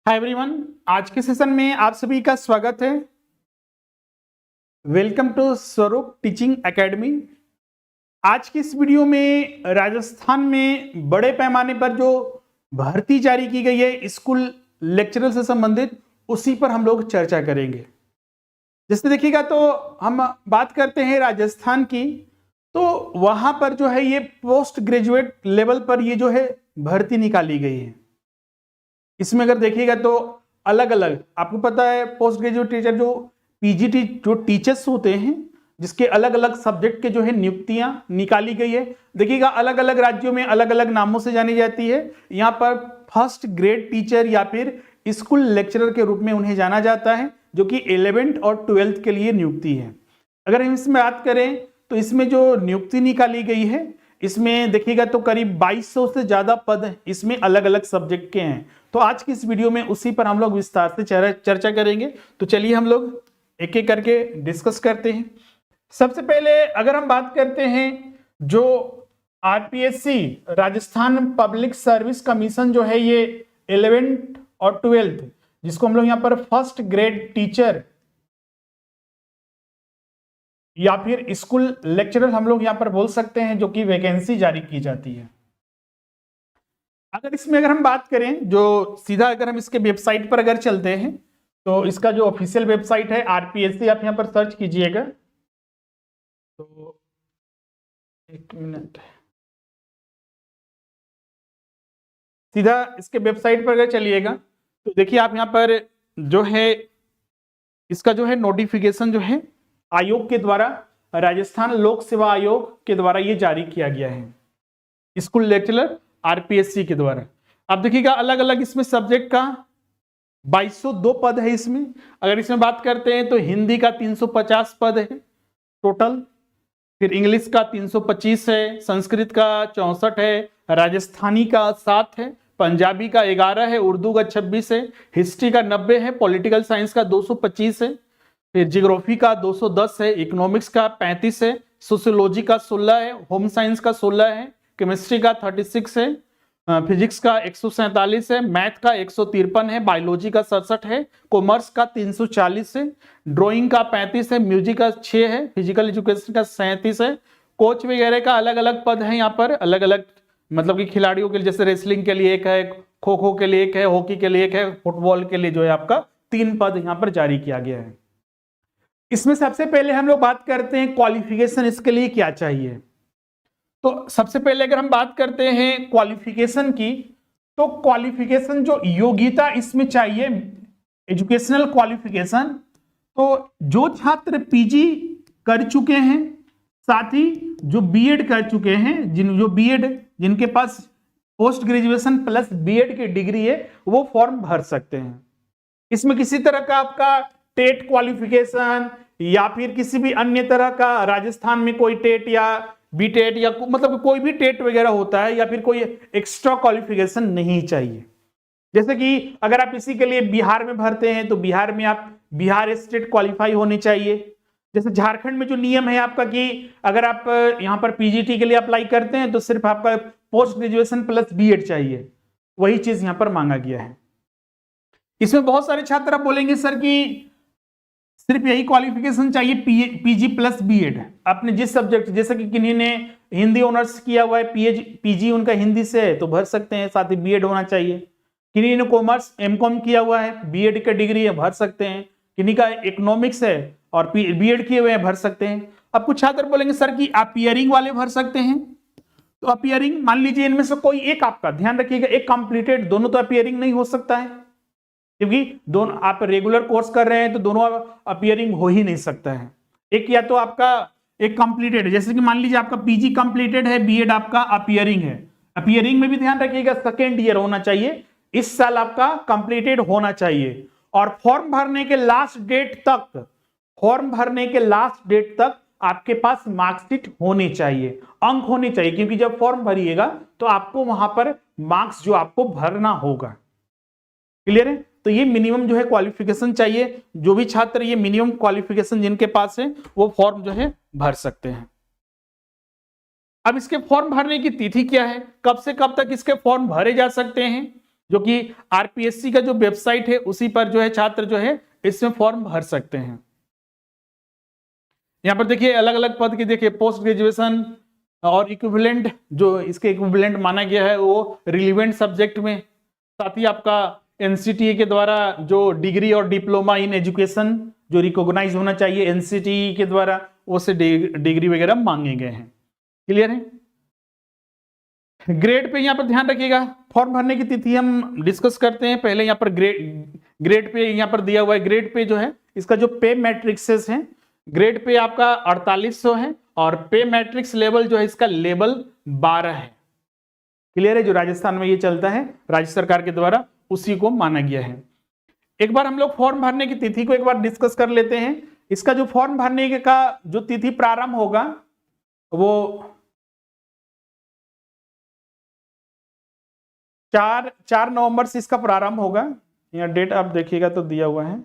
Hi everyone, आज के session में आप सभी का स्वागत है। वेलकम टू स्वरूप टीचिंग एकेडमी। आज की इस वीडियो में राजस्थान में बड़े पैमाने पर जो भर्ती जारी की गई है स्कूल लेक्चरर से संबंधित, उसी पर हम लोग चर्चा करेंगे। जैसे देखिएगा तो हम बात करते हैं राजस्थान की, तो वहां पर जो है ये पोस्ट ग्रेजुएट लेवल पर ये जो है भर्ती निकाली गई है। इसमें अगर देखिएगा तो अलग अलग, आपको पता है पोस्ट ग्रेजुएट टीचर जो पीजीटी जो टीचर्स होते हैं, जिसके अलग अलग सब्जेक्ट के जो है नियुक्तियां निकाली गई है। देखिएगा अलग अलग राज्यों में अलग अलग नामों से जानी जाती है। यहाँ पर फर्स्ट ग्रेड टीचर या फिर स्कूल लेक्चरर के रूप में उन्हें जाना जाता है, जो कि 11th और 12th के लिए नियुक्ति है। अगर हम इसमें बात करें तो इसमें जो नियुक्ति निकाली गई है, इसमें देखिएगा तो करीब 2200 से ज्यादा पद इसमें अलग अलग सब्जेक्ट के हैं। तो आज की इस वीडियो में उसी पर हम लोग विस्तार से चर्चा करेंगे। तो चलिए हम लोग एक एक करके डिस्कस करते हैं। सबसे पहले अगर हम बात करते हैं जो RPSC Rajasthan public service commission जो है, ये 11th और 12th, जिसको हम लोग यहाँ पर फर्स्ट ग्रेड टीचर या फिर स्कूल लेक्चरर हम लोग यहाँ पर बोल सकते हैं, जो कि वैकेंसी जारी की जाती है। अगर हम बात करें जो सीधा, अगर हम इसके वेबसाइट पर अगर चलते हैं तो इसका जो ऑफिशियल वेबसाइट है आरपीएससी, आप यहाँ पर सर्च कीजिएगा तो एक मिनट, सीधा इसके वेबसाइट पर अगर चलिएगा तो देखिए आप यहाँ पर जो है इसका जो है नोटिफिकेशन जो है आयोग के द्वारा, राजस्थान लोक सेवा आयोग के द्वारा ये जारी किया गया है, स्कूल लेक्चरर आरपीएससी के द्वारा। अब देखिएगा अलग अलग इसमें सब्जेक्ट का 2202 पद है इसमें। अगर इसमें बात करते हैं तो हिंदी का 350 पद है टोटल, फिर इंग्लिश का 325 है, संस्कृत का 64 है, राजस्थानी का 7 है, पंजाबी का 11 है, उर्दू का 26 है, हिस्ट्री का 90 है, पॉलिटिकल साइंस का 225 है, फिर जियोग्राफी का 210 है, इकोनॉमिक्स का 35 है, सोशियोलॉजी का 16 है, होम साइंस का 16 है, केमिस्ट्री का 36 है, फिजिक्स का 147 है, मैथ का 153 है, बायोलॉजी का 67 है, कॉमर्स का 340 है, ड्राइंग का 35 है, म्यूजिक का 6 है, फिजिकल एजुकेशन का 37 है। कोच वगैरह का अलग अलग पद है यहाँ पर, अलग अलग मतलब कि खिलाड़ियों के लिए, जैसे रेसलिंग के लिए एक है, खो खो के लिए एक है, हॉकी के लिए एक है, फुटबॉल के लिए जो है आपका 3 पद यहाँ पर जारी किया गया है। इसमें सबसे पहले हम लोग बात करते हैं क्वालिफिकेशन इसके लिए क्या चाहिए। तो सबसे पहले अगर हम बात करते हैं क्वालिफिकेशन की, तो क्वालिफिकेशन जो योग्यता इसमें चाहिए, एजुकेशनल क्वालिफिकेशन, तो जो छात्र पीजी कर चुके हैं, साथ ही जो बीएड कर चुके हैं, जिनके पास पोस्ट ग्रेजुएशन प्लस बीएड की डिग्री है, वो फॉर्म भर सकते हैं। इसमें किसी तरह का आपका टेट क्वालिफिकेशन या फिर किसी भी अन्य तरह का, राजस्थान में कोई टेट या बीटेट या मतलब कोई भी टेट वगैरह होता है, या फिर कोई एक्स्ट्रा क्वालिफिकेशन नहीं चाहिए। जैसे कि अगर आप इसी के लिए बिहार में भरते हैं तो बिहार में आप बिहार स्टेट क्वालिफाई होने चाहिए। जैसे झारखंड में जो नियम है आपका कि अगर आप यहाँ पर पीजीटी के लिए अप्लाई करते हैं तो सिर्फ आपका पोस्ट ग्रेजुएशन प्लस बीएड चाहिए, वही चीज यहाँ पर मांगा गया है। इसमें बहुत सारे छात्र आप बोलेंगे सर कि सिर्फ यही क्वालिफिकेशन चाहिए पीजी प्लस बीएड, आपने जिस सब्जेक्ट, जैसे कि किन्हीं ने हिंदी ऑनर्स किया हुआ है, पीजी उनका हिंदी से है तो भर सकते हैं, साथ ही बीएड होना चाहिए। किन्हीं ने कॉमर्स एमकॉम किया हुआ है, बीएड का डिग्री है, भर सकते हैं। किन्हीं का इकोनॉमिक्स है और बीएड किए हुए हैं, भर सकते हैं। अब कुछ छात्र बोलेंगे सर कि अपीयरिंग वाले भर सकते हैं, तो अपीयरिंग मान लीजिए इनमें से कोई एक, आपका ध्यान रखिएगा, एक कंप्लीटेड, दोनों तो अपीयरिंग नहीं हो सकता है, क्योंकि दोनों आप रेगुलर कोर्स कर रहे हैं तो दोनों अपीयरिंग हो ही नहीं सकता है। एक या तो आपका एक कंप्लीटेड, जैसे कि मान लीजिए आपका पीजी कंप्लीटेड है, बीएड आपका अपीयरिंग है, अपीयरिंग में भी ध्यान रखिएगा सेकेंड ईयर होना चाहिए, इस साल आपका कंप्लीटेड होना चाहिए। और फॉर्म भरने के लास्ट डेट तक आपके पास मार्कशीट होनी चाहिए, अंक होने चाहिए, क्योंकि जब फॉर्म भरिएगा तो आपको वहां पर मार्क्स जो आपको भरना होगा। क्लियर है? तो ये मिनिमम जो है क्वालिफिकेशन चाहिए। जो भी छात्र ये मिनिमम क्वालिफिकेशन जिनके पास है वो फॉर्म जो है भर सकते हैं। अब इसके फॉर्म भरने की तिथि क्या है, कब से कब तक इसके फॉर्म भरे जा सकते हैं, जो कि आरपीएससी का जो वेबसाइट है उसी पर जो है छात्र जो है इसमें फॉर्म भर सकते हैं। यहाँ पर देखिए अलग अलग पद की देखिए पोस्ट ग्रेजुएशन और इक्विवेलेंट, जो इसके इक्विवेलेंट माना गया है वो रिलीवेंट सब्जेक्ट में, साथ ही आपका एनसीटीई के द्वारा जो डिग्री और डिप्लोमा इन एजुकेशन जो रिकॉग्नाइज होना चाहिए एनसीटीई के द्वारा, वो से डिग्री वगैरह मांगे गए हैं। क्लियर है। ग्रेड पे यहाँ पर ध्यान रखिएगा, फॉर्म भरने की तिथि हम डिस्कस करते हैं। पहले यहाँ पर ग्रेड पे यहाँ पर दिया हुआ है, ग्रेड पे जो है इसका जो पे मैट्रिक्सेस है, ग्रेड पे आपका 4800 है और पे मैट्रिक्स लेवल जो है इसका लेवल 12 है। क्लियर है, जो राजस्थान में ये चलता है राज्य सरकार के द्वारा उसी को माना गया है। एक बार हम लोग फॉर्म भरने की तिथि को एक बार डिस्कस कर लेते हैं। इसका जो फॉर्म भरने का जो तिथि प्रारंभ होगा वो 4 नवंबर से इसका प्रारंभ होगा। यहाँ डेट आप देखिएगा तो दिया हुआ है।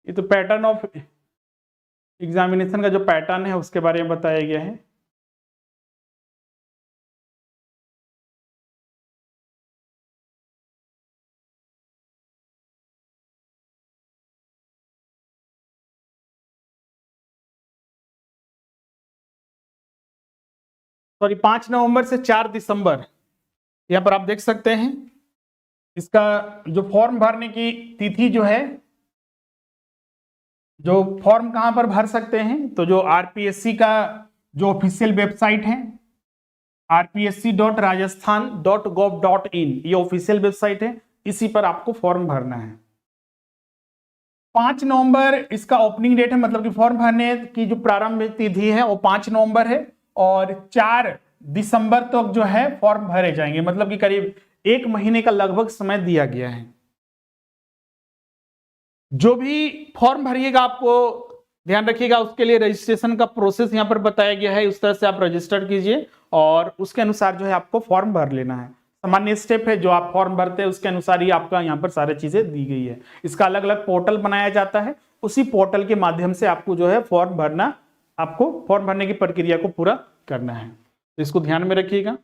ये तो पैटर्न ऑफ एग्जामिनेशन का जो पैटर्न है उसके बारे में बताया गया है। सॉरी 5 नवंबर से 4 दिसंबर, यहाँ पर आप देख सकते हैं इसका जो फॉर्म भरने की तिथि जो है, जो फॉर्म कहां पर भर सकते हैं, तो जो आरपीएससी का जो ऑफिशियल वेबसाइट है rpsc.rajasthan.gov.in, ये ऑफिशियल वेबसाइट है, इसी पर आपको फॉर्म भरना है। 5 नवंबर इसका ओपनिंग डेट है, मतलब कि फॉर्म भरने की जो प्रारंभ तिथि है वो 5 नवंबर है और 4 दिसंबर तक तो जो है फॉर्म भरे जाएंगे, मतलब कि करीब 1 महीने का लगभग समय दिया गया है। जो भी फॉर्म भरिएगा आपको ध्यान रखिएगा उसके लिए रजिस्ट्रेशन का प्रोसेस यहाँ पर बताया गया है, उस तरह से आप रजिस्टर कीजिए और उसके अनुसार जो है आपको फॉर्म भर लेना है। सामान्य स्टेप है जो आप फॉर्म भरते हैं उसके अनुसार ही आपका यहाँ पर सारी चीजें दी गई है। इसका अलग अलग पोर्टल बनाया जाता है, उसी पोर्टल के माध्यम से आपको जो है फॉर्म भरना, आपको फॉर्म भरने की प्रक्रिया को पूरा करना है, तो इसको ध्यान में रखिएगा।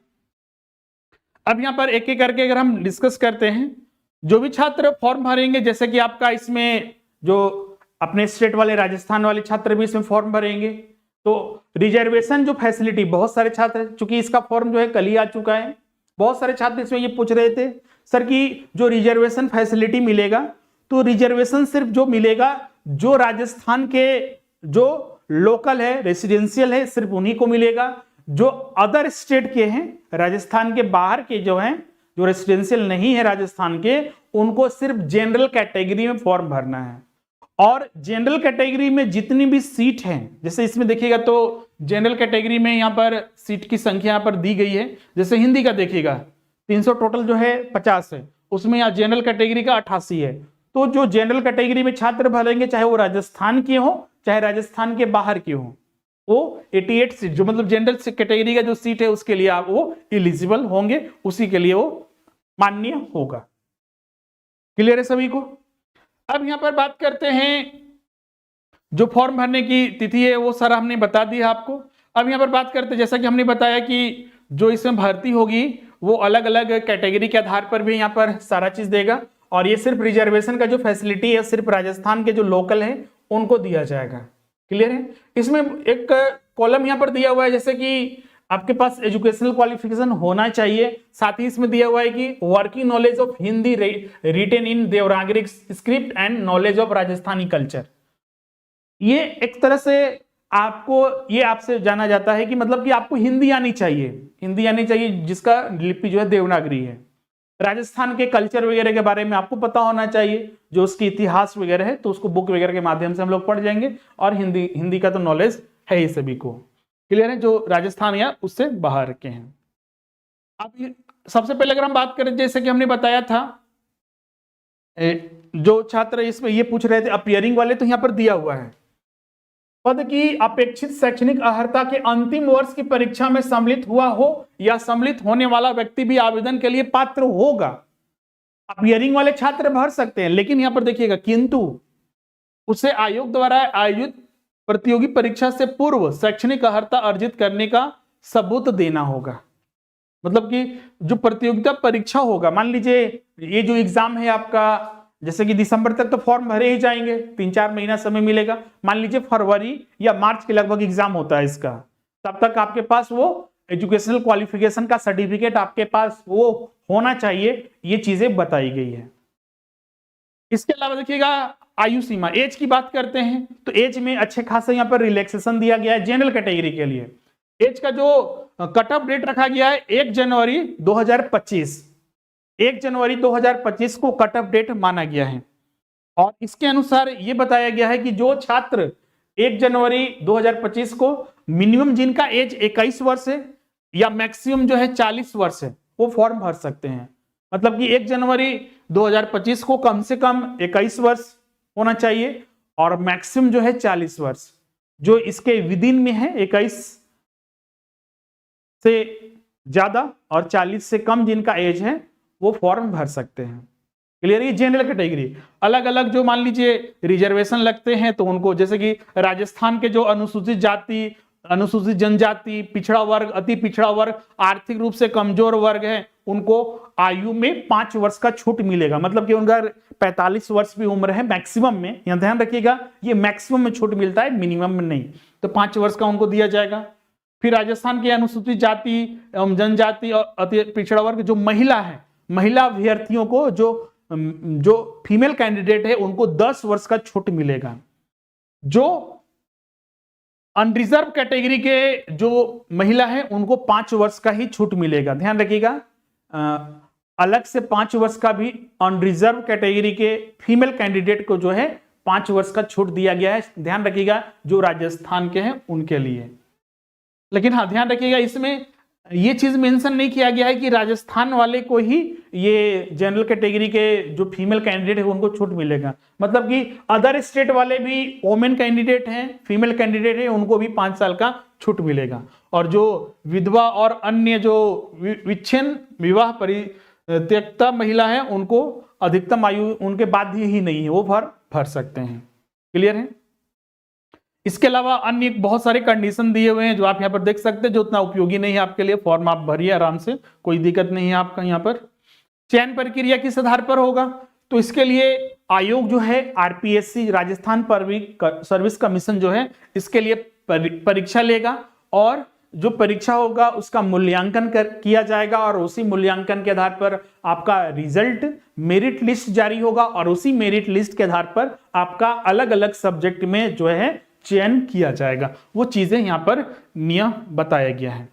अब यहाँ पर एक एक करके अगर हम डिस्कस करते हैं, जो भी छात्र फॉर्म भरेंगे, जैसे कि आपका इसमें जो अपने स्टेट वाले राजस्थान वाले छात्र भी इसमें फॉर्म भरेंगे, तो रिजर्वेशन जो फैसिलिटी, बहुत सारे छात्र, चूंकि इसका फॉर्म जो है कल ही आ चुका है, बहुत सारे छात्र इसमें ये पूछ रहे थे सर कि जो रिजर्वेशन फैसिलिटी मिलेगा, तो रिजर्वेशन सिर्फ जो मिलेगा जो राजस्थान के जो लोकल है, रेसिडेंशियल है, सिर्फ उन्हीं को मिलेगा। जो अदर स्टेट के हैं, राजस्थान के बाहर के जो हैं, जो रेसिडेंशियल नहीं है राजस्थान के, उनको सिर्फ जनरल कैटेगरी में फॉर्म भरना है। और जनरल कैटेगरी में जितनी भी सीट हैं, जैसे इसमें देखिएगा तो जनरल कैटेगरी में यहाँ पर सीट की संख्या यहाँ पर दी गई है। जैसे हिंदी का देखिएगा 300 टोटल जो है 50 है, उसमें यहाँ जनरल कैटेगरी का 88 है। तो जो जनरल कैटेगरी में छात्र भरेंगे, चाहे वो राजस्थान के हो चाहे राजस्थान के बाहर के हो, वो 88 सीट, जो मतलब जनरल कैटेगरी का जो सीट है उसके लिए आप वो एलिजिबल होंगे, उसी के लिए वो मान्य होगा। क्लियर है सभी को। अब यहां पर बात करते हैं, जो फॉर्म भरने की तिथि है वो सारा हमने बता दिया आपको। अब यहां पर बात करते हैं, जैसा कि हमने बताया कि जो इसमें भर्ती होगी वो अलग अलग कैटेगरी के आधार पर भी यहाँ पर सारा चीज देगा, और ये सिर्फ रिजर्वेशन का जो फैसिलिटी है सिर्फ राजस्थान के जो लोकल है उनको दिया जाएगा। क्लियर है। इसमें एक कॉलम यहाँ पर दिया हुआ है, जैसे कि आपके पास एजुकेशनल क्वालिफिकेशन होना चाहिए, साथ ही इसमें दिया हुआ है कि working knowledge of Hindi written in Devanagari script and knowledge of Rajasthani culture. ये एक तरह से आपको ये आपसे जाना जाता है कि मतलब कि आपको हिंदी आनी चाहिए, हिंदी आनी चाहिए जिसका लिपि जो है देवनागरी है। राजस्थान के कल्चर वगैरह के बारे में आपको पता होना चाहिए, जो उसकी इतिहास वगैरह है तो उसको बुक वगैरह के माध्यम से हम लोग पढ़ जाएंगे, और हिंदी का तो नॉलेज है ही सभी को। क्लियर है, जो राजस्थान या उससे बाहर के हैं। अब सबसे पहले अगर हम बात करें, जैसे कि हमने बताया था, जो छात्र इसमें ये पूछ रहे थे अपीयरिंग वाले, तो यहां पर दिया हुआ है पद की अपेक्षित शैक्षणिक अर्हता के अंतिम वर्ष की परीक्षा में सम्मिलित हुआ हो या सम्मिलित होने वाला व्यक्ति भी आवेदन के लिए पात्र होगा। अपीयरिंग वाले छात्र भर सकते हैं, लेकिन यहां पर देखिएगा किंतु उसे आयोग द्वारा आयोजित प्रतियोगी परीक्षा से पूर्व शैक्षणिक अर्हता अर्जित करने का सबूत देना होगा। मतलब कि जो प्रतियोगिता परीक्षा होगा, मान लीजिए ये जो एग्जाम है आपका, जैसे कि दिसंबर तक तो फॉर्म भरे ही जाएंगे, 3-4 महीना समय मिलेगा। मान लीजिए फरवरी या मार्च के लगभग एग्जाम होता है इसका, तब तक आपके पास वो एजुकेशनल क्वालिफिकेशन का सर्टिफिकेट आपके पास वो होना चाहिए, ये चीजें बताई गई है। इसके अलावा देखिएगा आयु सीमा, एज की बात करते हैं तो एज में अच्छे खासे यहाँ पर रिलैक्सेशन दिया गया है जनरल कैटेगरी के लिए। एज का जो कट ऑफ डेट रखा गया है 1 जनवरी 2025, 1 जनवरी 2025 को कट ऑफ डेट माना गया है। और इसके अनुसार ये बताया गया है कि जो छात्र 1 जनवरी 2025 को मिनिमम जिनका एज 21 वर्ष है या मैक्सिमम जो है 40 वर्ष है, वो फॉर्म भर सकते हैं। मतलब कि 1 जनवरी 2025 को कम से कम 21 वर्ष होना चाहिए और मैक्सिमम जो है 40 वर्ष। जो इसके विदिन में है 21 से ज्यादा और 40 से कम जिनका एज है वो फॉर्म भर सकते हैं। क्लियर? ये जनरल कैटेगरी। अलग अलग जो मान लीजिए रिजर्वेशन लगते हैं तो उनको, जैसे कि राजस्थान के जो अनुसूचित जाति, अनुसूचित जनजाति, पिछड़ा वर्ग, अति पिछड़ा वर्ग, आर्थिक रूप से कमजोर वर्ग है, उनको आयु में 5 वर्ष का छूट मिलेगा। मतलब कि उनका 45 वर्ष भी उम्र है मैक्सिमम में, यहां ध्यान रखिएगा, ये मैक्सिमम में छूट मिलता है, मिनिमम में नहीं। तो 5 वर्ष का उनको दिया जाएगा। फिर राजस्थान के अनुसूचित जाति एवं जनजाति और अति पिछड़ा वर्ग जो महिला है, महिला अभ्यर्थियों को जो फीमेल कैंडिडेट है उनको 10 वर्ष का छूट मिलेगा। जो अनरिजर्व कैटेगरी के जो महिला है उनको 5 वर्ष का ही छूट मिलेगा। ध्यान रखिएगा, अलग से 5 वर्ष का भी अनरिजर्व कैटेगरी के फीमेल कैंडिडेट को जो है 5 वर्ष का छूट दिया गया है। ध्यान रखिएगा जो राजस्थान के हैं उनके लिए। लेकिन हाँ ध्यान रखिएगा इसमें ये चीज मेंशन नहीं किया गया है कि राजस्थान वाले को ही ये जनरल कैटेगरी के जो फीमेल कैंडिडेट है उनको छूट मिलेगा। मतलब कि अदर स्टेट वाले भी वोमेन कैंडिडेट हैं, फीमेल कैंडिडेट है, उनको भी 5 साल का छूट मिलेगा। और जो विधवा और अन्य जो विच्छिन्न विवाह परित्यक्ता महिला है उनको अधिकतम आयु उनके बाध्य ही नहीं है, वो भर सकते हैं। क्लियर है? इसके अलावा अन्य बहुत सारे कंडीशन दिए हुए हैं जो आप यहाँ पर देख सकते हैं, जो उतना उपयोगी नहीं है आपके लिए। फॉर्म आप भरिए आराम से, कोई दिक्कत नहीं है आपका। यहाँ पर चयन प्रक्रिया किस आधार पर होगा, तो इसके लिए आयोग जो है RPSC Rajasthan public service commission जो है इसके लिए परीक्षा लेगा और जो परीक्षा होगा उसका मूल्यांकन किया जाएगा और उसी मूल्यांकन के आधार पर आपका रिजल्ट मेरिट लिस्ट जारी होगा और उसी मेरिट लिस्ट के आधार पर आपका अलग अलग सब्जेक्ट में जो है चयन किया जाएगा। वो चीजें यहां पर नियम बताया गया है।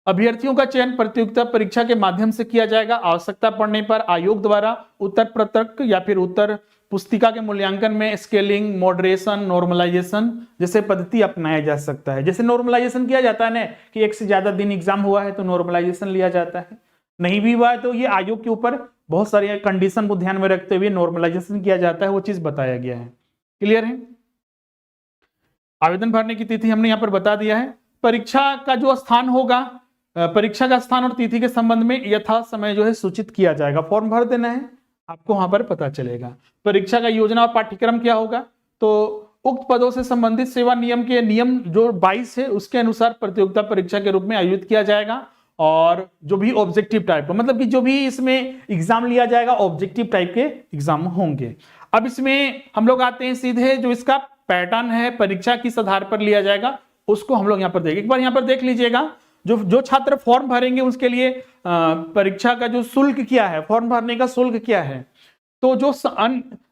अभ्यर्थियों का चयन प्रतियोगिता परीक्षा के माध्यम से किया जाएगा। आवश्यकता पड़ने पर आयोग द्वारा उत्तर पत्रक या फिर उत्तर पुस्तिका के मूल्यांकन में स्केलिंग, मॉडरेशन, नॉर्मलाइजेशन जैसे पद्धति अपनाया जा सकता है। जैसे नॉर्मलाइजेशन किया जाता है ना कि एक से ज्यादा दिन एग्जाम हुआ है तो नॉर्मलाइजेशन लिया जाता है, नहीं भी हुआ है तो ये आयोग के ऊपर बहुत सारी कंडीशन को ध्यान में रखते हुए नॉर्मलाइजेशन किया जाता है, वो चीज बताया गया है। क्लियर है? आवेदन भरने की तिथि हमने यहाँ पर बता दिया है। परीक्षा का जो स्थान होगा, परीक्षा का स्थान और तिथि के संबंध में यथा समय जो है सूचित किया जाएगा। फॉर्म भर देना है, आपको वहां पर पता चलेगा। परीक्षा का योजना और पाठ्यक्रम क्या होगा, तो उक्त पदों से संबंधित सेवा नियम के नियम जो 22 है उसके अनुसार प्रतियोगिता परीक्षा के रूप में आयोजित किया जाएगा। और जो भी ऑब्जेक्टिव टाइप, मतलब कि जो भी इसमें एग्जाम लिया जाएगा ऑब्जेक्टिव टाइप के एग्जाम होंगे। अब इसमें हम लोग आते हैं सीधे जो इसका पैटर्न है, परीक्षा किस आधार पर लिया जाएगा उसको हम लोग यहाँ पर देखें। एक बार यहाँ पर देख लीजिएगा, जो छात्र फॉर्म भरेंगे उसके लिए परीक्षा का जो शुल्क क्या है, फॉर्म भरने का शुल्क क्या है, तो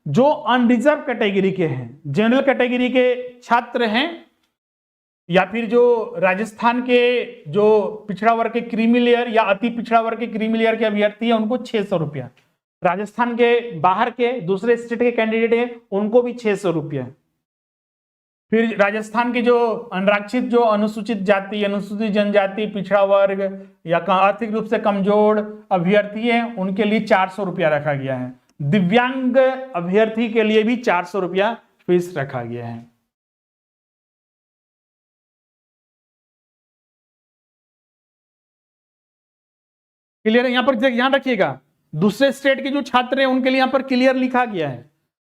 जो अनरिजर्व कैटेगरी के हैं, जनरल कैटेगरी के छात्र हैं या फिर जो राजस्थान के जो पिछड़ा वर्ग के क्रीमी लेयर या अति पिछड़ा वर्ग के क्रीमी लेयर के अभ्यर्थी है उनको 600 रुपया, राजस्थान के बाहर के दूसरे स्टेट के कैंडिडेट है उनको भी 600 रुपया। फिर राजस्थान के जो अनारक्षित, जो अनुसूचित जाति, अनुसूचित जनजाति, पिछड़ा वर्ग या आर्थिक रूप से कमजोर अभ्यर्थी हैं, उनके लिए 400 रुपया रखा गया है। दिव्यांग अभ्यर्थी के लिए भी 400 रुपया फीस रखा गया है। क्लियर है? यहां पर ध्यान रखिएगा, दूसरे स्टेट के जो छात्र हैं उनके लिए यहां पर क्लियर लिखा गया है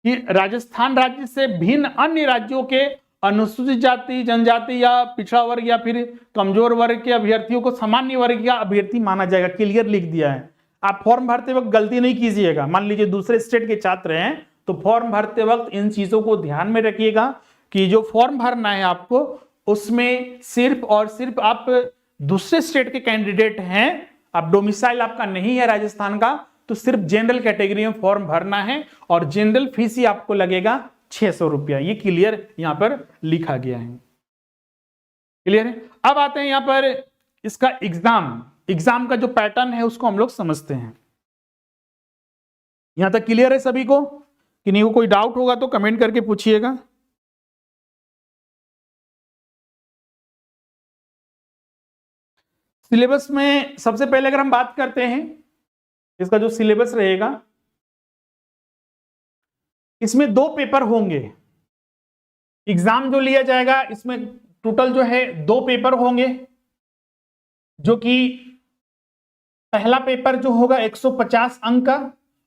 कि राजस्थान राज्य से भिन्न अन्य राज्यों के अनुसूचित जाति, जनजाति या पिछड़ा वर्ग या फिर कमजोर वर्ग के अभ्यर्थियों को सामान्य वर्ग का अभ्यर्थी माना जाएगा। क्लियर लिख दिया है। आप फॉर्म भरते वक्त गलती नहीं कीजिएगा। मान लीजिए दूसरे स्टेट के छात्र हैं तो फॉर्म भरते वक्त इन चीजों को ध्यान में रखिएगा कि जो फॉर्म भरना है आपको, उसमें सिर्फ और सिर्फ आप दूसरे स्टेट के कैंडिडेट हैं, अब डोमिसाइल आपका नहीं है राजस्थान का, तो सिर्फ जनरल कैटेगरी में फॉर्म भरना है और जनरल फीस ही आपको लगेगा 600 रुपया। ये क्लियर यहां पर लिखा गया है। क्लियर है? अब आते हैं यहां पर इसका एग्जाम का जो पैटर्न है उसको हम लोग समझते हैं। यहां तक क्लियर है सभी को? कि नहीं, कोई डाउट होगा तो कमेंट करके पूछिएगा। सिलेबस में सबसे पहले अगर हम बात करते हैं, इसका जो सिलेबस रहेगा, इसमें 2 पेपर होंगे। एग्जाम जो लिया जाएगा इसमें टोटल जो है 2 पेपर होंगे, जो कि पहला पेपर जो होगा 150 अंक का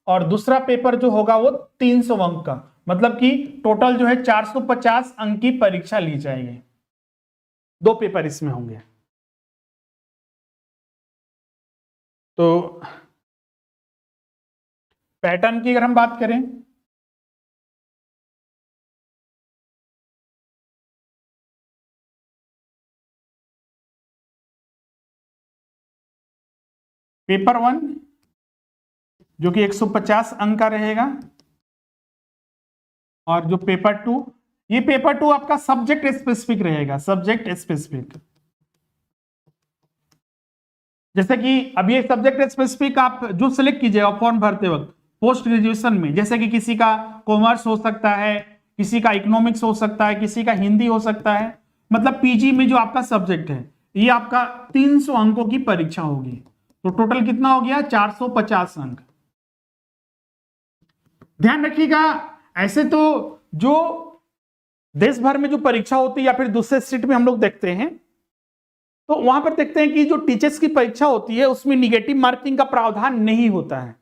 और दूसरा पेपर जो होगा वो 300 अंक का। मतलब कि टोटल जो है 450 अंक की परीक्षा ली जाएगी। 2 पेपर इसमें होंगे। तो पैटर्न की अगर हम बात करें, पेपर 1 जो कि 150 अंक का रहेगा, और जो पेपर 2, ये पेपर 2 आपका सब्जेक्ट स्पेसिफिक रहेगा। सब्जेक्ट स्पेसिफिक, जैसे कि अब ये सब्जेक्ट स्पेसिफिक आप जो सिलेक्ट कीजिएगा फॉर्म भरते वक्त पोस्ट ग्रेजुएशन में, जैसे कि किसी का कॉमर्स हो सकता है, किसी का इकोनॉमिक्स हो सकता है, किसी का हिंदी हो सकता है, मतलब पीजी में जो आपका सब्जेक्ट है, ये आपका 300 अंकों की परीक्षा होगी। तो टोटल कितना हो गया? 450 अंक। ध्यान रखिएगा, ऐसे तो जो देश भर में जो परीक्षा होती है या फिर दूसरे स्टेट में हम लोग देखते हैं, तो वहां पर देखते हैं कि जो टीचर्स की परीक्षा होती है उसमें निगेटिव मार्किंग का प्रावधान नहीं होता है।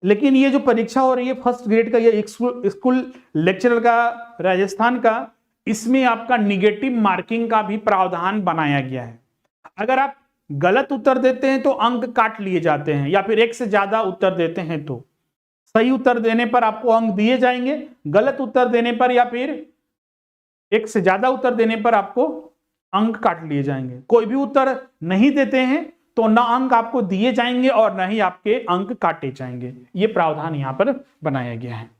लेकिन ये जो परीक्षा हो रही है फर्स्ट ग्रेड का, ये स्कूल लेक्चरर का राजस्थान का, इसमें आपका निगेटिव मार्किंग का भी प्रावधान बनाया गया है। अगर आप गलत उत्तर देते हैं तो अंक काट लिए जाते हैं, या फिर 1 से ज्यादा उत्तर देते हैं तो सही उत्तर देने पर आपको अंक दिए जाएंगे, गलत उत्तर देने पर या फिर 1 से ज्यादा उत्तर देने पर आपको अंक काट लिए जाएंगे। कोई भी उत्तर नहीं देते हैं तो ना अंक आपको दिए जाएंगे और ना ही आपके अंक काटे जाएंगे। ये प्रावधान यहां पर बनाया गया है।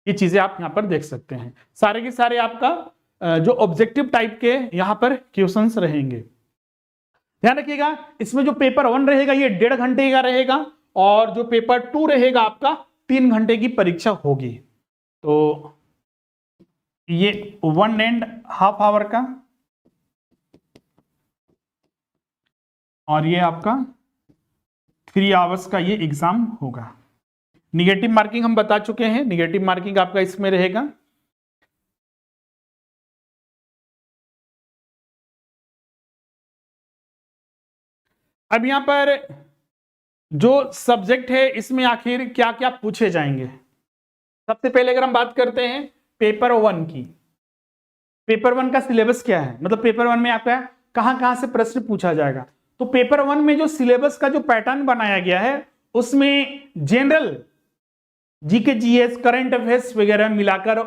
ये चीजें आप यहां पर देख सकते हैं। सारे के सारे आपका जो ऑब्जेक्टिव टाइप के यहां पर क्वेश्चंस रहेंगे। ध्यान रखिएगा, इसमें जो पेपर 1 रहेगा ये 1.5 घंटे का रहेगा, और जो पेपर 2 रहेगा आपका 3 घंटे की परीक्षा होगी। तो ये 1.5 आवर का, और ये आपका 3 आवर्स का ये एग्जाम होगा। निगेटिव मार्किंग हम बता चुके हैं, निगेटिव मार्किंग आपका इसमें रहेगा। अब यहां पर जो सब्जेक्ट है इसमें आखिर क्या क्या पूछे जाएंगे। सबसे पहले अगर हम बात करते हैं पेपर 1 की, पेपर 1 का सिलेबस क्या है, मतलब पेपर 1 में आपका कहां कहां से प्रश्न पूछा जाएगा। तो पेपर 1 में जो सिलेबस का जो पैटर्न बनाया गया है उसमें general GK, GS, current affairs वगैरह मिलाकर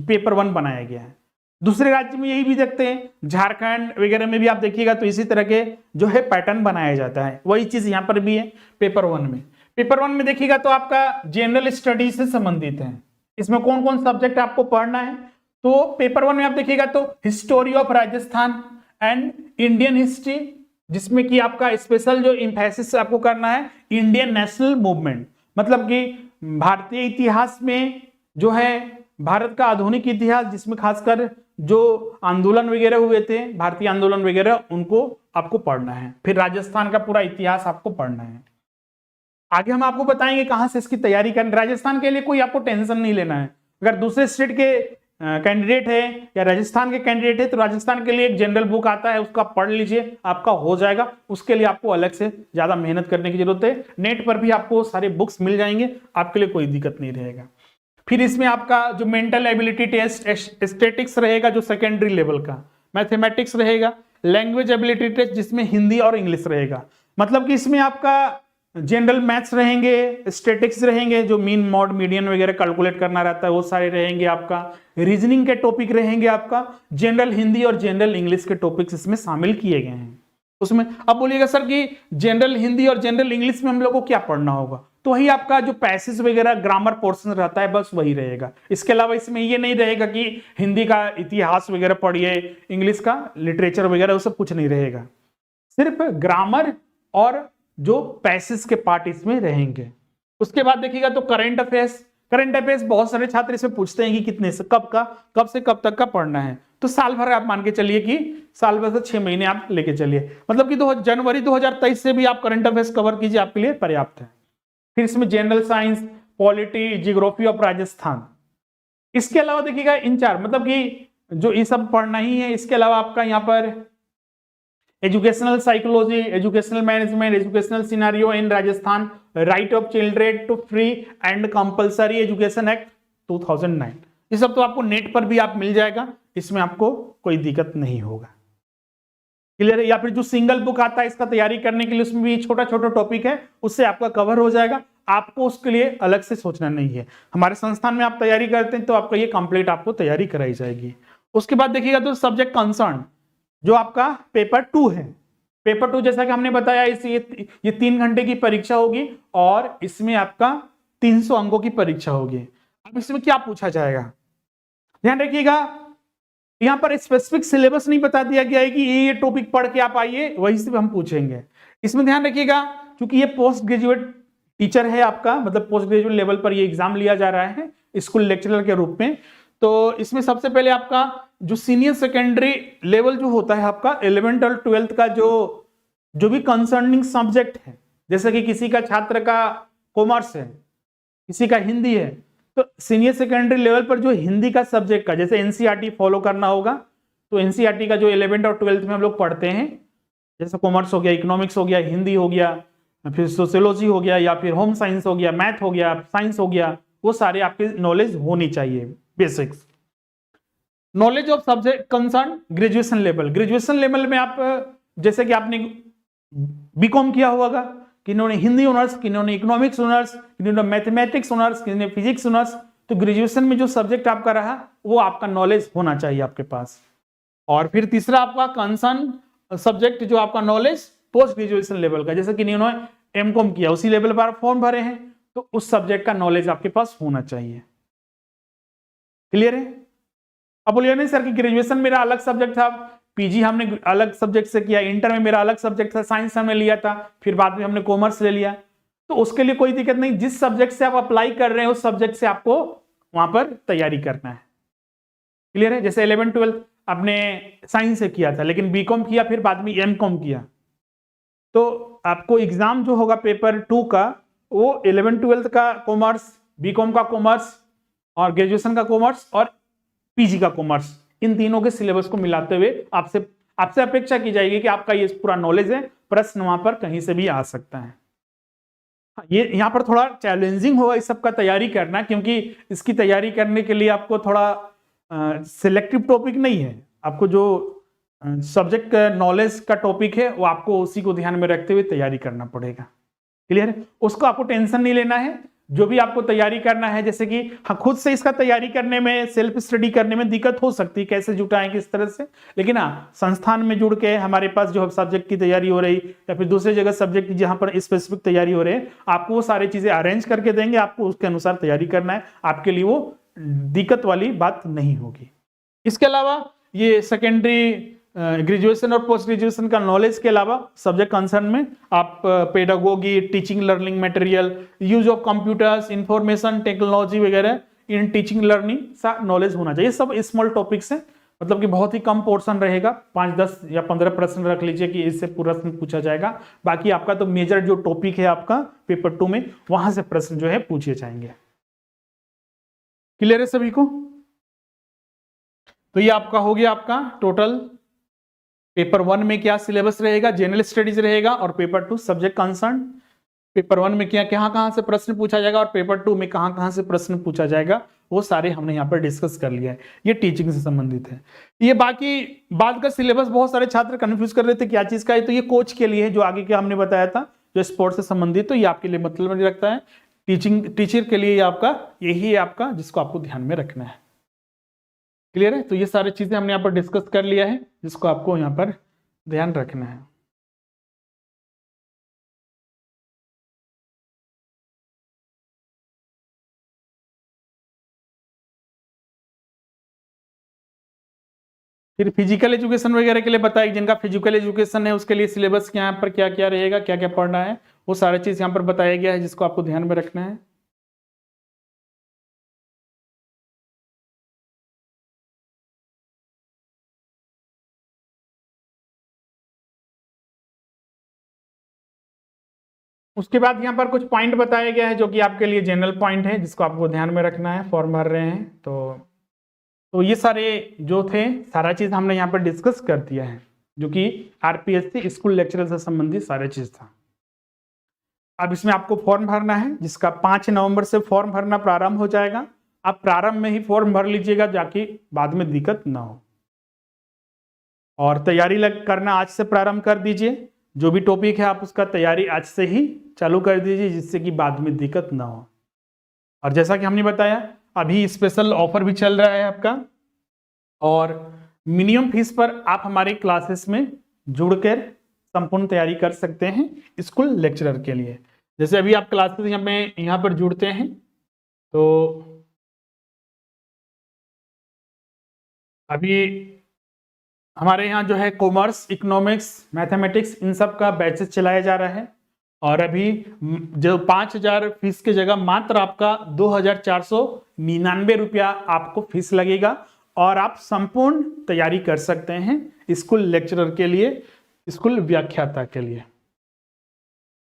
पेपर 1 बनाया गया है। दूसरे राज्य में यही भी देखते हैं, झारखंड वगैरह में भी आप देखिएगा तो इसी तरह के जो है पैटर्न बनाया जाता है। वही चीज यहां पर भी है पेपर 1 में। पेपर 1 में देखिएगा तो आपका जनरल स्टडी से संबंधित है। इसमें कौन कौन सब्जेक्ट आपको पढ़ना है, तो पेपर 1 में आप देखिएगा तो history of Rajasthan and Indian history, जिसमें कि आपका स्पेशल जो इंफेसिस आपको करना है इंडियन नेशनल मूवमेंट, मतलब कि भारतीय इतिहास में जो है भारत का आधुनिक इतिहास, जिसमें खासकर जो आंदोलन वगैरह हुए थे, भारतीय आंदोलन वगैरह, उनको आपको पढ़ना है। फिर राजस्थान का पूरा इतिहास आपको पढ़ना है। आगे हम आपको बताएंगे कहां से इसकी तैयारी करनी। राजस्थान के लिए कोई आपको टेंशन नहीं लेना है। अगर दूसरे स्टेट के कैंडिडेट है या राजस्थान के कैंडिडेट है तो राजस्थान के लिए एक जनरल बुक आता है, उसका पढ़ लीजिए, आपका हो जाएगा। उसके लिए आपको अलग से ज्यादा मेहनत करने की जरूरत है। नेट पर भी आपको सारे बुक्स मिल जाएंगे, आपके लिए कोई दिक्कत नहीं रहेगा। फिर इसमें आपका जो मेंटल एबिलिटी टेस्ट, स्टैटिक्स रहेगा जो सेकेंडरी लेवल का, मैथमेटिक्स रहेगा, लैंग्वेज एबिलिटी टेस्ट जिसमें हिंदी और इंग्लिश रहेगा। मतलब कि इसमें आपका जनरल मैथ्स रहेंगे, स्टैटिक्स रहेंगे जो मीन मॉड मीडियन वगैरह कैलकुलेट करना रहता है वो सारे रहेंगे, आपका रीजनिंग के टॉपिक रहेंगे, आपका जनरल हिंदी और जनरल इंग्लिश के टॉपिक्स इसमें शामिल किए गए हैं उसमें। अब बोलिएगा सर कि जनरल हिंदी और जनरल इंग्लिश में हम लोग को क्या पढ़ना होगा, तो वही आपका जो पैसेज वगैरह ग्रामर पोर्शन रहता है बस वही रहेगा। इसके अलावा इसमें ये नहीं रहेगा कि हिंदी का इतिहास वगैरह पढ़िए, इंग्लिश का लिटरेचर वगैरह वो सब कुछ नहीं रहेगा। सिर्फ ग्रामर और जो पैसेज के पार्ट इसमें रहेंगे। उसके बाद देखिएगा तो करंट अफेयर्स। करंट अफेयर्स बहुत सारे छात्र इसमें पूछते हैं कि कितने से कब से कब तक का पढ़ना है, तो साल भर आप मान के चलिए कि साल भर से 6 महीने आप लेके चलिए, मतलब कि जनवरी 2023 से भी आप करंट अफेयर्स कवर कीजिए, आपके लिए पर्याप्त है। फिर इसमें general science, polity, geography of Rajasthan. इसके अलावा देखिएगा इन चार, मतलब कि जो ये सब पढ़ना ही है। इसके अलावा आपका यहाँ पर educational psychology, educational management, educational scenario in Rajasthan, right of children to free and compulsory education act 2009, ये सब तो आपको नेट पर भी आप मिल जाएगा, इसमें आपको कोई दिक्कत नहीं होगा। क्लियर है। या फिर जो सिंगल बुक आता है इसका तैयारी करने के लिए, उसमें भी छोटा छोटा टॉपिक है, उससे आपका कवर हो जाएगा, आपको उसके लिए अलग से सोचना नहीं है। हमारे संस्थान में आप तैयारी करते हैं तो आपका ये कंप्लीट आपको तैयारी कराई जाएगी। उसके बाद देखिएगा तो सब्जेक्ट कंसर्न जो आपका पेपर 2 है। पेपर 2 जैसा कि हमने बताया ये 3 घंटे की परीक्षा होगी और इसमें आपका 300 अंकों की परीक्षा होगी। अब इसमें क्या पूछा जाएगा, ध्यान रखिएगा, यहां पर स्पेसिफिक सिलेबस नहीं बता दिया गया है कि ये टॉपिक पढ़ के आप आइए वही से हम पूछेंगे। इसमें ध्यान रखिएगा क्योंकि ये पोस्ट ग्रेजुएट टीचर है आपका, मतलब पोस्ट ग्रेजुएट लेवल पर ये एग्जाम लिया जा रहा है स्कूल लेक्चरर के रूप में। तो इसमें सबसे पहले आपका जो सीनियर सेकेंडरी लेवल जो होता है आपका 11th और 12th का जो भी कंसर्निंग सब्जेक्ट है, जैसे कि किसी का छात्र का कॉमर्स है, किसी का हिंदी है, तो सीनियर सेकेंडरी लेवल पर जो हिंदी का सब्जेक्ट का, जैसे एनसीईआरटी फॉलो करना होगा, तो एनसीईआरटी का जो 11th और 12th में हम लोग पढ़ते हैं, जैसे कॉमर्स हो गया, इकोनॉमिक्स हो गया, हिंदी हो गया, फिर सोशियोलॉजी हो गया, या फिर होम साइंस हो गया, मैथ हो गया, साइंस हो गया, वो सारे आपके नॉलेज होनी चाहिए। Basics knowledge of subject concern graduation level. Graduation level में आप जैसे कि आपने बीकॉम किया होगा, किन्होंने हिंदी ऑनर्स, किन्होंने इकोनॉमिक्स ऑनर्स, किन्होंने मैथमेटिक्स ऑनर्स, किन्होंने फिजिक्स ऑनर्स, तो ग्रेजुएशन में जो सब्जेक्ट आपका रहा वो आपका नॉलेज होना चाहिए आपके पास। और फिर तीसरा आपका कंसर्न सब्जेक्ट जो आपका नॉलेज पोस्ट ग्रेजुएशन लेवल का, जैसे कि इन्होंने एमकॉम किया उसी लेवल पर फॉर्म भरे हैं, तो उस सब्जेक्ट का नॉलेज आपके पास होना चाहिए। क्लियर है। अब बोलिए नहीं सर कि ग्रेजुएशन मेरा अलग सब्जेक्ट था, पीजी हमने अलग सब्जेक्ट से किया, इंटर में मेरा अलग सब्जेक्ट था, साइंस हमने लिया था, फिर बाद में हमने कॉमर्स ले लिया, तो उसके लिए कोई दिक्कत नहीं। जिस सब्जेक्ट से आप अप्लाई कर रहे हैं उस सब्जेक्ट से आपको वहां पर तैयारी करना है। क्लियर है। जैसे 11th 12th आपने साइंस से किया था लेकिन बीकॉम किया, फिर बाद में एमकॉम किया, तो आपको एग्जाम जो होगा पेपर 2 का वो 11th 12th का कॉमर्स, बीकॉम का कॉमर्स और ग्रेजुएशन का कॉमर्स और पीजी का कॉमर्स, इन तीनों के सिलेबस को मिलाते हुए आपसे अपेक्षा की जाएगी कि आपका ये पूरा नॉलेज है, प्रश्न वहां पर कहीं से भी आ सकता है। ये यहाँ पर थोड़ा चैलेंजिंग होगा इस सब का तैयारी करना, क्योंकि इसकी तैयारी करने के लिए आपको थोड़ा सिलेक्टिव टॉपिक नहीं है, आपको जो सब्जेक्ट नॉलेज का टॉपिक है वो आपको उसी को ध्यान में रखते हुए तैयारी करना पड़ेगा। क्लियर है। उसको आपको टेंशन नहीं लेना है। जो भी आपको तैयारी करना है, जैसे कि हाँ खुद से इसका तैयारी करने में, सेल्फ स्टडी करने में दिक्कत हो सकती है, कैसे जुटाएं किस तरह से, लेकिन हाँ संस्थान में जुड़ के हमारे पास जो सब्जेक्ट की तैयारी हो रही या फिर दूसरे जगह सब्जेक्ट की जहां पर स्पेसिफिक तैयारी हो रही है, आपको वो सारी चीजें अरेंज करके देंगे, आपको उसके अनुसार तैयारी करना है, आपके लिए वो दिक्कत वाली बात नहीं होगी। इसके अलावा ये सेकेंडरी ग्रेजुएशन और पोस्ट ग्रेजुएशन का नॉलेज के अलावा सब्जेक्ट कंसर्न में आप pedagogy, teaching learning material, use of computers, information technology वगैरह इन टीचिंग लर्निंग सा नॉलेज होना चाहिए। सब स्मॉल टॉपिक्स हैं, मतलब कि बहुत ही कम पोर्शन रहेगा, 5, 10 या 15 प्रश्न रख लीजिए कि इससे प्रश्न पूछा जाएगा। बाकी आपका तो मेजर जो टॉपिक है आपका पेपर 2 में, वहां से प्रश्न जो है पूछे जाएंगे। क्लियर है सभी को? तो ये आपका हो गया आपका टोटल पेपर 1 में क्या सिलेबस रहेगा, जनरल स्टडीज रहेगा, और पेपर 2 सब्जेक्ट कंसर्न। पेपर 1 में क्या कहां से प्रश्न पूछा जाएगा और पेपर 2 में कहां से प्रश्न पूछा जाएगा, वो सारे हमने यहाँ पर डिस्कस कर लिया है। ये टीचिंग से संबंधित है। ये बाकी बाद का सिलेबस बहुत सारे छात्र कंफ्यूज कर रहे थे क्या चीज का है, तो ये कोच के लिए है, जो आगे के हमने बताया था, जो स्पोर्ट्स से संबंधित, तो ये आपके लिए मतलब नहीं रखता है। टीचर के लिए आपका यही है आपका, जिसको आपको ध्यान में रखना है। क्लियर है? तो ये सारी चीजें हमने यहाँ पर डिस्कस कर लिया है, जिसको आपको यहाँ पर ध्यान रखना है। फिर फिजिकल एजुकेशन वगैरह के लिए बताइए, जिनका फिजिकल एजुकेशन है उसके लिए सिलेबस यहाँ पर क्या क्या रहेगा, क्या क्या पढ़ना है, वो सारी चीज यहाँ पर बताया गया है, जिसको आपको ध्यान में रखना है। उसके बाद यहाँ पर कुछ पॉइंट बताया गया है, जो कि आपके लिए जनरल पॉइंट है, जिसको आपको ध्यान में रखना है, फॉर्म भर रहे हैं तो ये सारे जो थे, सारा चीज हमने यहाँ पर डिस्कस कर दिया है, जो कि आरपीएससी स्कूल लेक्चरर से संबंधित सारे चीज था। अब इसमें आपको फॉर्म भरना है, जिसका 5 नवंबर से फॉर्म भरना प्रारंभ हो जाएगा। आप प्रारंभ में ही फॉर्म भर लीजिएगा, जाके बाद में दिक्कत ना हो। और तैयारी करना आज से प्रारंभ कर दीजिए, जो भी टॉपिक है आप उसका तैयारी आज से ही चालू कर दीजिए, जिससे कि बाद में दिक्कत ना हो। और जैसा कि हमने बताया, अभी स्पेशल ऑफर भी चल रहा है आपका, और मिनिमम फीस पर आप हमारे क्लासेस में जुड़कर संपूर्ण तैयारी कर सकते हैं स्कूल लेक्चरर के लिए। जैसे अभी आप क्लासेस यहाँ पर जुड़ते हैं, तो अभी हमारे यहाँ जो है कॉमर्स, इकोनॉमिक्स, मैथमेटिक्स, इन सब का बैचेस चलाया जा रहा है। और अभी जो 5,000 फीस की जगह मात्र आपका 2,499 रुपया आपको फीस लगेगा, और आप संपूर्ण तैयारी कर सकते हैं स्कूल लेक्चरर के लिए, स्कूल व्याख्याता के लिए।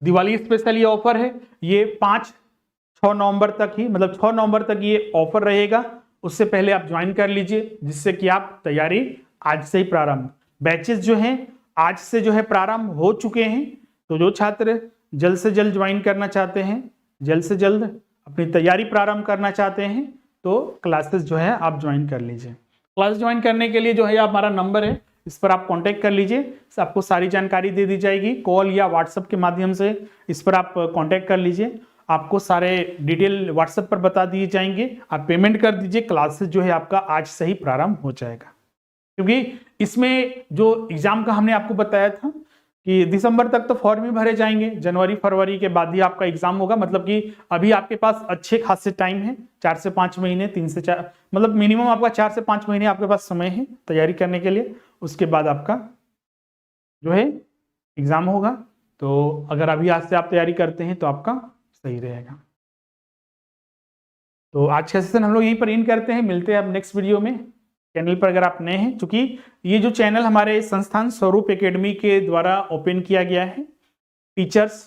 दिवाली स्पेशल ये ऑफर है, ये 5-6 नवंबर तक ही, मतलब 6 नवंबर तक ये ऑफर रहेगा। उससे पहले आप ज्वाइन कर लीजिए, जिससे कि आप तैयारी आज से ही प्रारंभ, बैचेस जो हैं आज से जो है प्रारंभ हो चुके हैं। तो जो छात्र जल्द से जल्द ज्वाइन करना चाहते हैं, जल्द से जल्द अपनी तैयारी प्रारंभ करना चाहते हैं, तो क्लासेस जो है आप ज्वाइन कर लीजिए। क्लास ज्वाइन करने के लिए जो है हमारा नंबर है, इस पर आप कांटेक्ट कर लीजिए, आपको सारी जानकारी दे दी जाएगी, कॉल या व्हाट्सएप के माध्यम से इस पर आप कांटेक्ट कर लीजिए। आपको सारे डिटेल व्हाट्सएप पर बता दिए जाएंगे, आप पेमेंट कर दीजिए, क्लासेस जो है आपका आज से ही प्रारंभ हो जाएगा। क्योंकि इसमें जो एग्जाम का हमने आपको बताया था कि दिसंबर तक तो फॉर्म ही भरे जाएंगे, जनवरी फरवरी के बाद ही आपका एग्जाम होगा। मतलब कि अभी आपके पास अच्छे खासे टाइम है, 4 से 5 महीने, 3 से 4, मतलब मिनिमम आपका 4 से 5 महीने आपके पास समय है तैयारी करने के लिए। उसके बाद आपका जो है एग्जाम होगा। तो अगर अभी आज से आप तैयारी करते हैं तो आपका सही रहेगा। तो आज का सेशन हम लोग यहीं पर एंड करते हैं, मिलते हैं अब नेक्स्ट वीडियो में। चैनल पर अगर आप नए हैं, चूंकि ये जो चैनल हमारे संस्थान स्वरूप एकेडमी के द्वारा ओपन किया गया है, टीचर्स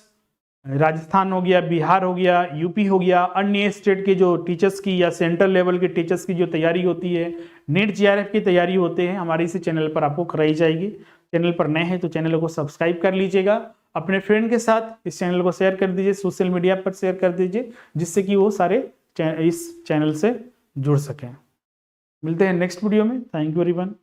राजस्थान हो गया, बिहार हो गया, यूपी हो गया, अन्य स्टेट के जो टीचर्स की या सेंट्रल लेवल के टीचर्स की जो तैयारी होती है, नेट जीआरएफ की तैयारी होते हैं, हमारे इसी चैनल पर आपको कराई जाएगी। चैनल पर नए हैं तो चैनल को सब्सक्राइब कर लीजिएगा, अपने फ्रेंड के साथ इस चैनल को शेयर कर दीजिए, सोशल मीडिया पर शेयर कर दीजिए, जिससे कि वो सारे इस चैनल से जुड़ सकें। मिलते हैं नेक्स्ट वीडियो में। Thank you everyone.